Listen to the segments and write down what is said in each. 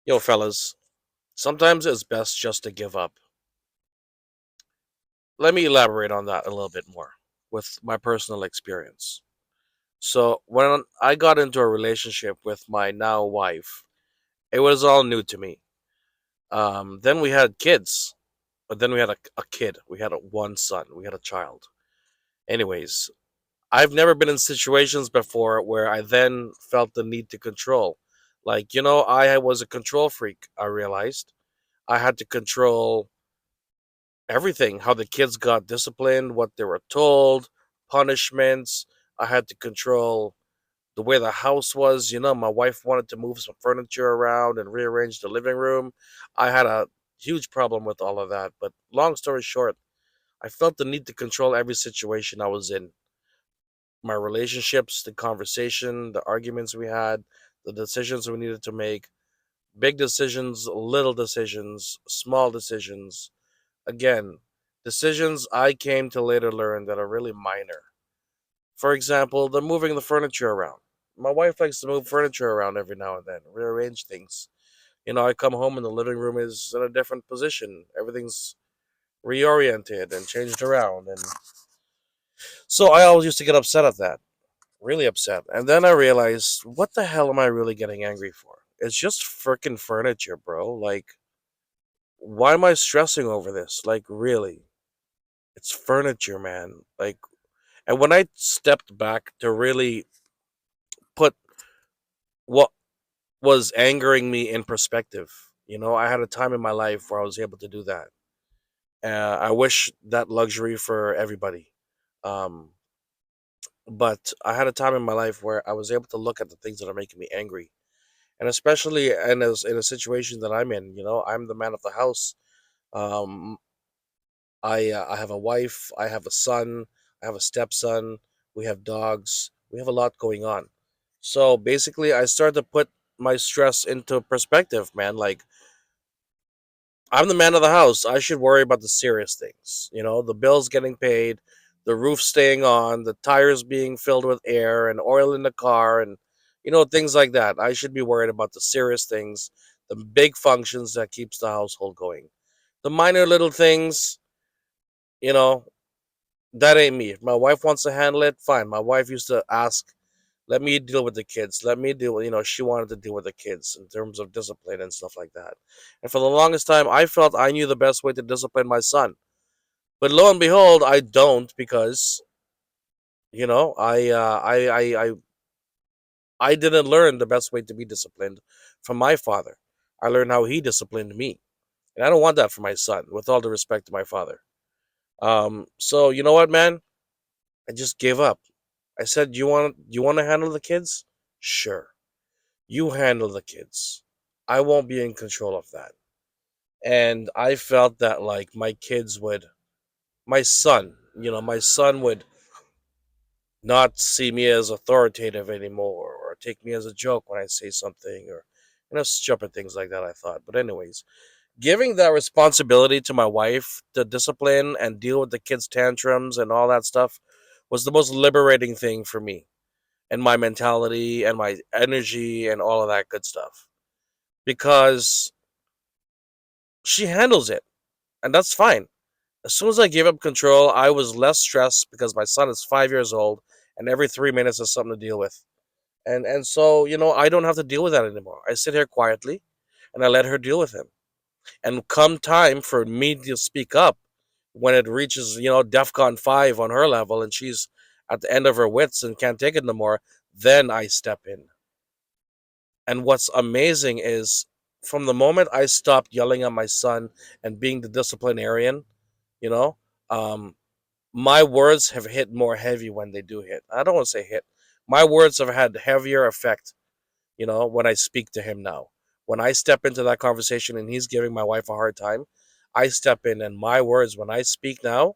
Yo, fellas, sometimes it's best just to give up. Let me elaborate on that a little bit more with my personal experience. So, when I got into a relationship with my now wife, it was all new to me. Then we had kids, but then we had a kid. We had one son. We had a child. Anyways, I've never been in situations before where I then felt the need to control. Like, I was a control freak, I realized. I had to control everything, how the kids got disciplined, what they were told, punishments. I had to control the way the house was. My wife wanted to move some furniture around and rearrange the living room. I had a huge problem with all of that. But long story short, I felt the need to control every situation I was in, my relationships, the conversation, the arguments we had, the decisions we needed to make, big decisions, little decisions, small decisions. Again, decisions I came to later learn that are really minor. For example, the moving the furniture around. My wife likes to move furniture around every now and then, rearrange things. I come home and the living room is in a different position. Everything's reoriented and changed around. And so I always used to get upset at that, really upset. And then I realized, what the hell am I really getting angry for? It's just freaking furniture, bro. Like, why am I stressing over this? Like, really? It's furniture, man. Like, and when I stepped back to really put what was angering me in perspective, I had a time in my life where I was able to do that. I wish that luxury for everybody. Um, but I had a time in my life where I was able to look at the things that are making me angry. And especially in a situation that I'm in, I'm the man of the house. Um, I have a wife, I have a son, I have a stepson, we have dogs, we have a lot going on. So basically, I started to put my stress into perspective, man. Like, I'm the man of the house. I should worry about the serious things. The bills getting paid, the roof staying on, the tires being filled with air and oil in the car, and things like that. I should be worried about the serious things, the big functions that keeps the household going. The minor little things, you know, that ain't me. If my wife wants to handle it, fine. My wife used to ask, let me deal with the kids. Let me deal with, she wanted to deal with the kids in terms of discipline and stuff like that. And for the longest time, I felt I knew the best way to discipline my son. But lo and behold, I don't because, I didn't learn the best way to be disciplined from my father. I learned how he disciplined me. And I don't want that for my son, with all the respect to my father. So you know what, man? I just gave up. I said, you want to handle the kids? Sure. You handle the kids. I won't be in control of that. And I felt that like my son would not see me as authoritative anymore or take me as a joke when I say something or stupid things like that I thought. But anyways, giving that responsibility to my wife to discipline and deal with the kids' tantrums and all that stuff was the most liberating thing for me and my mentality and my energy and all of that good stuff. Because she handles it, and that's fine. As soon as I gave up control, I was less stressed because my son is 5 years old, and every 3 minutes is something to deal with. And so I don't have to deal with that anymore. I sit here quietly, and I let her deal with him. And come time for me to speak up, when it reaches DEFCON 5 on her level, and she's at the end of her wits and can't take it no more, then I step in. And what's amazing is, from the moment I stopped yelling at my son and being the disciplinarian, you know, um, my words have hit more heavy when they do hit. I don't want to say hit. My words have had heavier effect, when I speak to him now. When I step into that conversation and he's giving my wife a hard time, I step in, and my words, when I speak now,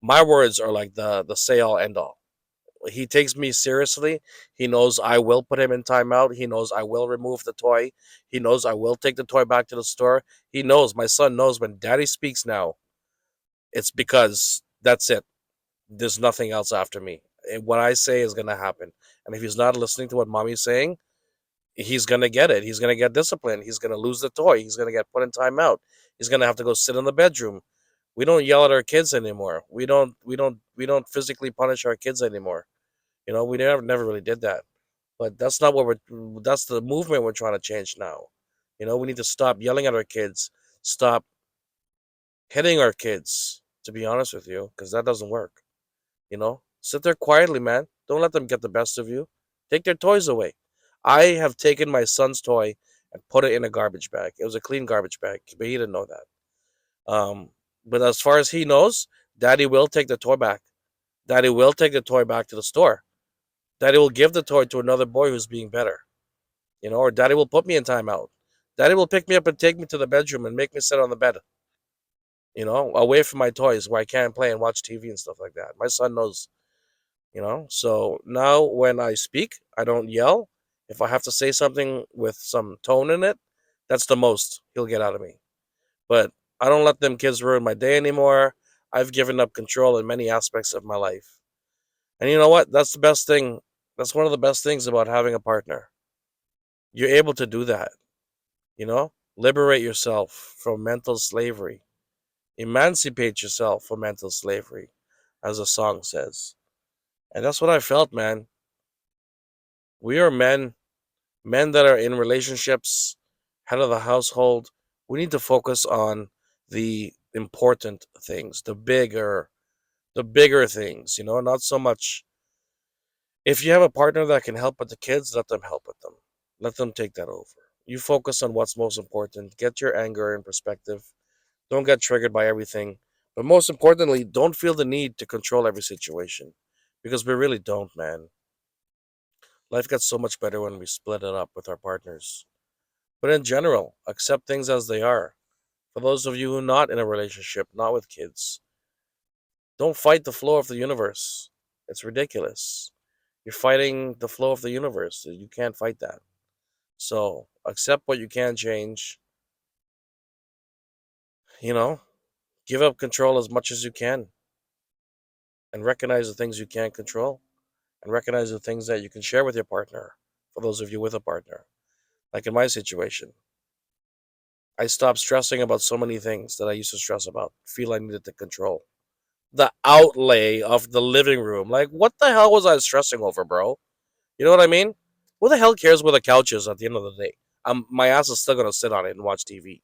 my words are like the say all end all. He takes me seriously. He knows I will put him in timeout. He knows I will remove the toy. He knows I will take the toy back to the store. He knows, my son knows, when daddy speaks now, it's because that's it. There's nothing else after me. What I say is going to happen. And if he's not listening to what mommy's saying, he's gonna get it. He's gonna get disciplined. He's gonna lose the toy. He's gonna get put in timeout. He's gonna have to go sit in the bedroom. We don't yell at our kids anymore. We don't physically punish our kids anymore. We never really did that. But that's not what we're that's the movement we're trying to change now. We need to stop yelling at our kids, stop hitting our kids, to be honest with you, because that doesn't work. Sit there quietly, man. Don't let them get the best of you. Take their toys away. I have taken my son's toy and put it in a garbage bag. It was a clean garbage bag, but he didn't know that. But as far as he knows, daddy will take the toy back. Daddy will take the toy back to the store. Daddy will give the toy to another boy who's being better. Or daddy will put me in timeout. Daddy will pick me up and take me to the bedroom and make me sit on the bed, away from my toys where I can't play and watch TV and stuff like that. My son knows. So now when I speak, I don't yell. If I have to say something with some tone in it, that's the most he'll get out of me. But I don't let them kids ruin my day anymore. I've given up control in many aspects of my life. And you know what? That's the best thing. That's one of the best things about having a partner. You're able to do that, liberate yourself from mental slavery, emancipate yourself from mental slavery, as the song says. And that's what I felt, man. We are men that are in relationships, head of the household. We need to focus on the important things, the bigger things, not so much. If you have a partner that can help with the kids, let them help with them. Let them take that over. You focus on what's most important. Get your anger in perspective. Don't get triggered by everything. But most importantly, don't feel the need to control every situation. Because we really don't, man. Life gets so much better when we split it up with our partners. But in general, accept things as they are. For those of you who are not in a relationship, not with kids, don't fight the flow of the universe. It's ridiculous. You're fighting the flow of the universe. You can't fight that. So accept what you can change. You know, give up control as much as you can and recognize the things you can't control and recognize the things that you can share with your partner. For those of you with a partner, like in my situation, I stopped stressing about so many things that I used to stress about, feel I needed to control. The outlay of the living room. Like, what the hell was I stressing over, bro? You know what I mean? Who the hell cares where the couch is at the end of the day? My ass is still gonna sit on it and watch TV,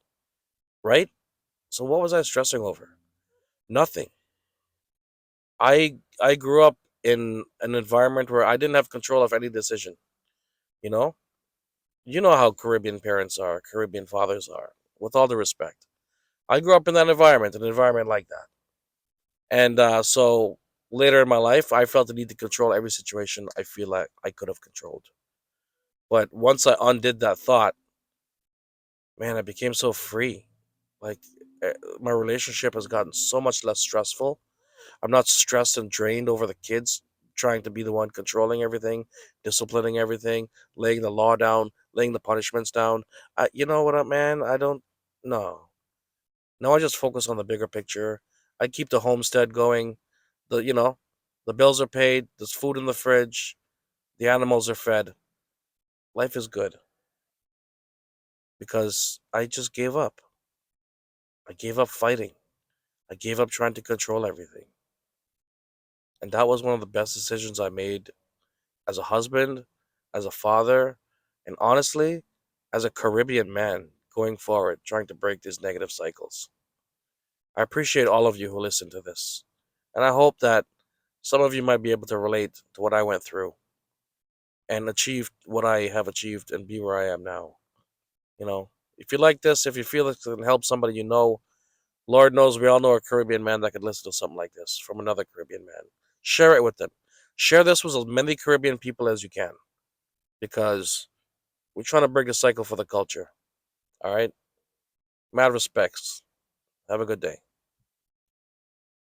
right? So what was I stressing over? Nothing. I grew up in an environment where I didn't have control of any decision. You know, you know how Caribbean parents are, Caribbean fathers are. With all the respect, I grew up in that environment, an environment like that, and so later in my life, I felt the need to control every situation I feel like I could have controlled. But once I undid that thought, man, I became so free. Like my relationship has gotten so much less stressful. I'm not stressed and drained over the kids, trying to be the one controlling everything, disciplining everything, laying the law down, laying the punishments down. You know what, man? I don't. No, no. I just focus on the bigger picture. I keep the homestead going. The bills are paid. There's food in the fridge. The animals are fed. Life is good because I just gave up. I gave up fighting. I gave up trying to control everything. And that was one of the best decisions I made as a husband, as a father, and honestly, as a Caribbean man going forward, trying to break these negative cycles. I appreciate all of you who listen to this. And I hope that some of you might be able to relate to what I went through and achieve what I have achieved and be where I am now. If you like this, if you feel it can help somebody Lord knows we all know a Caribbean man that could listen to something like this from another Caribbean man. Share it with them. Share this with as many Caribbean people as you can because we're trying to break the cycle for the culture. All right? Mad respects. Have a good day.